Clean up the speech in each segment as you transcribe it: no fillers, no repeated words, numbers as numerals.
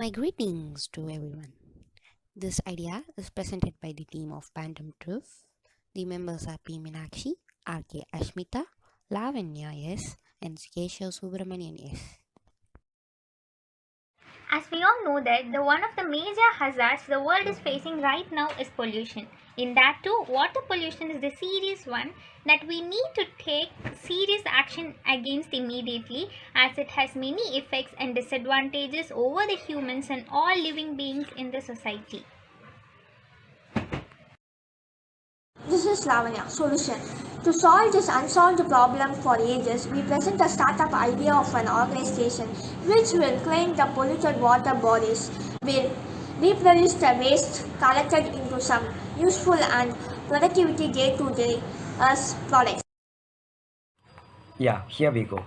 My greetings to everyone. This idea is presented by the team of Phantom Truth. The members are P. Meenakshi, R.K. Ashmita, Lavanya S. and Keshav Subramanian S. As we all know that the one of the major hazards the world is facing right now is pollution. In that too, water pollution is the serious one that we need to take serious action against immediately as it has many effects and disadvantages over the humans and all living beings in the society. This is Lavanya. Solution. To solve this unsolved problem for ages, we present a startup idea of an organization which will clean the polluted water bodies, will reproduce the waste collected into some useful and productivity day-to-day as products. Yeah, here we go.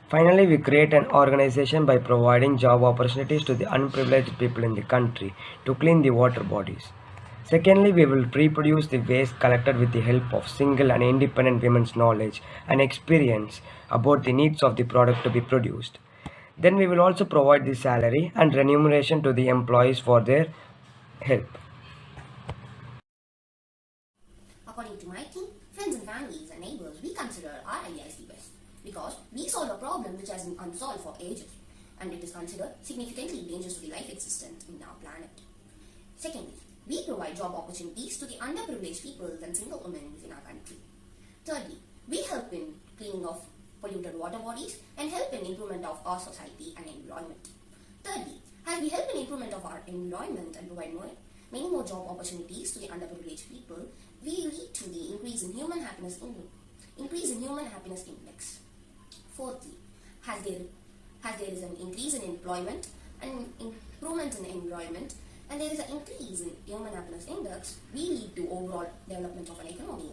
Finally, we create an organization by providing job opportunities to the unprivileged people in the country to clean the water bodies. Secondly, we will reproduce the waste collected with the help of single and independent women's knowledge and experience about the needs of the product to be produced. Then we will also provide the salary and remuneration to the employees for their help. According to my team, friends and families and neighbors, we consider our idea is the best because we solve a problem which has been unsolved for ages and it is considered significantly dangerous to the life existent in our planet. Secondly, we provide job opportunities to the underprivileged people and single women within our country. Thirdly, we help in cleaning of polluted water bodies and help in improvement of our society and environment. Thirdly, as we help in improvement of our environment and provide many more job opportunities to the underprivileged people, we lead to the increase in human happiness index. Fourthly, as there is an increase in employment and improvement in environment, and there is an increase in human happiness index, we lead to overall development of an economy.